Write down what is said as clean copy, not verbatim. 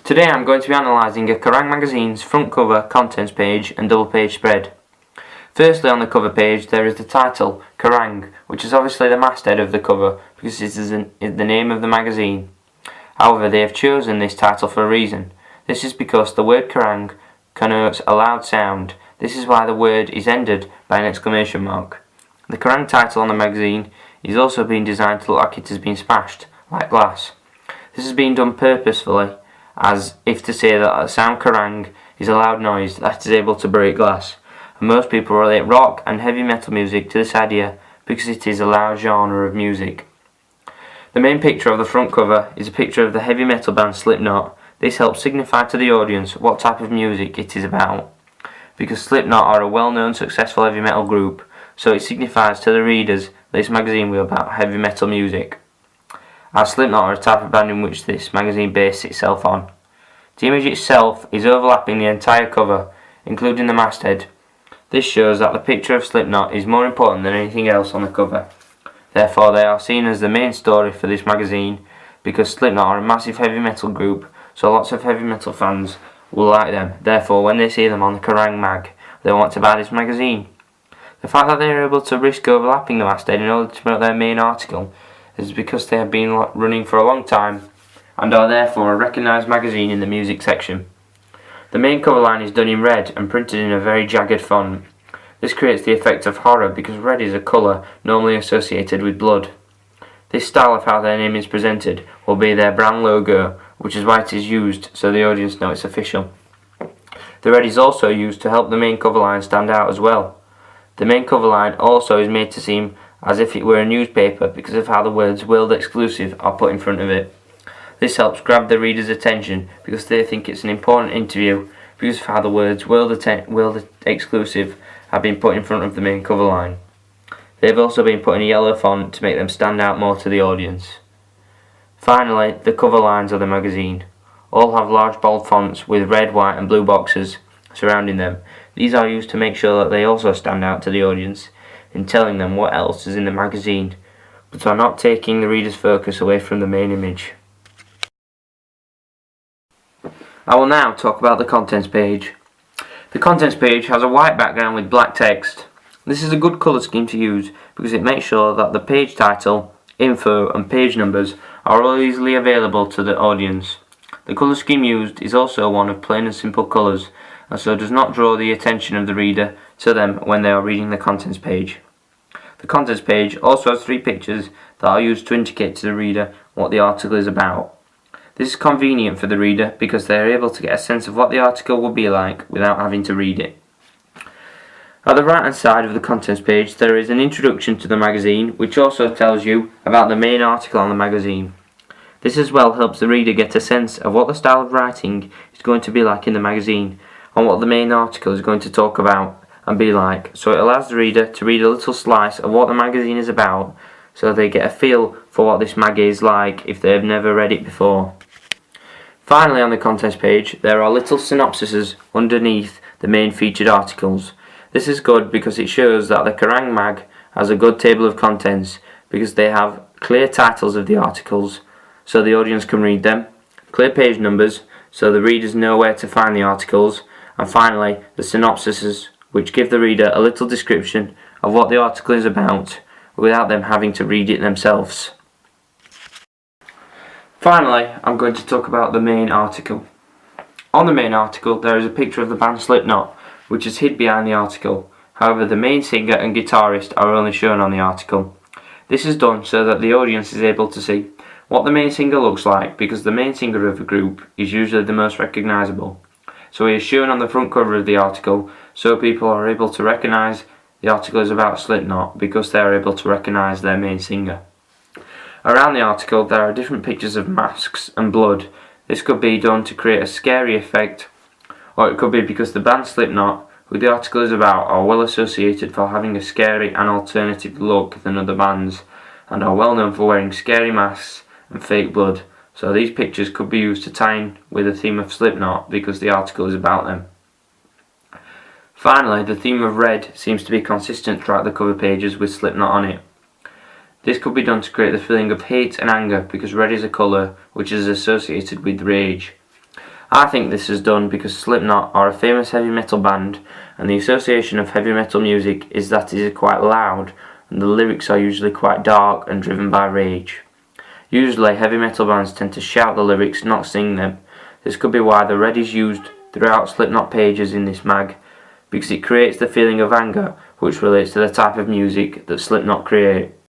Today I'm going to be analysing a Kerrang magazine's front cover, contents page and double page spread. Firstly, on the cover page there is the title, Kerrang, which is obviously the masthead of the cover because it is the name of the magazine. However, they have chosen this title for a reason. This is because the word Kerrang connotes a loud sound. This is why the word is ended by an exclamation mark. The Kerrang title on the magazine is also being designed to look like it has been smashed, like glass. This has been done purposefully, as if to say that a sound Kerrang is a loud noise that is able to break glass. And most people relate rock and heavy metal music to this idea because it is a loud genre of music. The main picture of the front cover is a picture of the heavy metal band Slipknot. This helps signify to the audience what type of music it is about. Because Slipknot are a well-known successful heavy metal group, so it signifies to the readers that this magazine will be about heavy metal music, as Slipknot are a type of band in which this magazine bases itself on. The image itself is overlapping the entire cover, including the masthead. This shows that the picture of Slipknot is more important than anything else on the cover. Therefore, they are seen as the main story for this magazine, because Slipknot are a massive heavy metal group, so lots of heavy metal fans will like them. Therefore, when they see them on the Kerrang mag, they want to buy this magazine. The fact that they are able to risk overlapping the masthead in order to promote their main article is because they have been running for a long time and are therefore a recognised magazine in the music section. The main cover line is done in red and printed in a very jagged font. This creates the effect of horror because red is a colour normally associated with blood. This style of how their name is presented will be their brand logo, which is why it is used so the audience know it's official. The red is also used to help the main cover line stand out as well. The main cover line also is made to seem as if it were a newspaper because of how the words "World Exclusive" are put in front of it. This helps grab the reader's attention because they think it's an important interview because of how the words World Exclusive have been put in front of the main cover line. They have also been put in a yellow font to make them stand out more to the audience. Finally, the cover lines of the magazine all have large bold fonts with red, white and blue boxes surrounding them. These are used to make sure that they also stand out to the audience in telling them what else is in the magazine, but are not taking the reader's focus away from the main image. I will now talk about the contents page. The contents page has a white background with black text. This is a good colour scheme to use because it makes sure that the page title, info and page numbers are all easily available to the audience. The colour scheme used is also one of plain and simple colours, and so does not draw the attention of the reader to them when they are reading the contents page. The contents page also has 3 pictures that are used to indicate to the reader what the article is about. This is convenient for the reader because they are able to get a sense of what the article will be like without having to read it. At the right hand side of the contents page there is an introduction to the magazine, which also tells you about the main article on the magazine. This as well helps the reader get a sense of what the style of writing is going to be like in the magazine and what the main article is going to talk about and be like, so it allows the reader to read a little slice of what the magazine is about so they get a feel for what this mag is like if they have never read it before. Finally, on the contents page there are little synopsises underneath the main featured articles. This is good because it shows that the Kerrang mag has a good table of contents because they have clear titles of the articles so the audience can read them, clear page numbers so the readers know where to find the articles, and finally the synopsises, which give the reader a little description of what the article is about without them having to read it themselves. Finally, I'm going to talk about the main article. On the main article there is a picture of the band Slipknot, which is hid behind the article. However, the main singer and guitarist are only shown on the article. This is done so that the audience is able to see what the main singer looks like because the main singer of a group is usually the most recognisable. So he is shown on the front cover of the article so people are able to recognise the article is about Slipknot because they are able to recognise their main singer. Around the article there are different pictures of masks and blood. This could be done to create a scary effect, or it could be because the band Slipknot, who the article is about, are well associated for having a scary and alternative look than other bands and are well known for wearing scary masks and fake blood. So these pictures could be used to tie in with the theme of Slipknot because the article is about them. Finally, the theme of red seems to be consistent throughout the cover pages with Slipknot on it. This could be done to create the feeling of hate and anger because red is a colour which is associated with rage. I think this is done because Slipknot are a famous heavy metal band, and the association of heavy metal music is that it is quite loud, and the lyrics are usually quite dark and driven by rage. Usually heavy metal bands tend to shout the lyrics, not sing them. This could be why the red is used throughout Slipknot pages in this mag, because it creates the feeling of anger, which relates to the type of music that Slipknot create.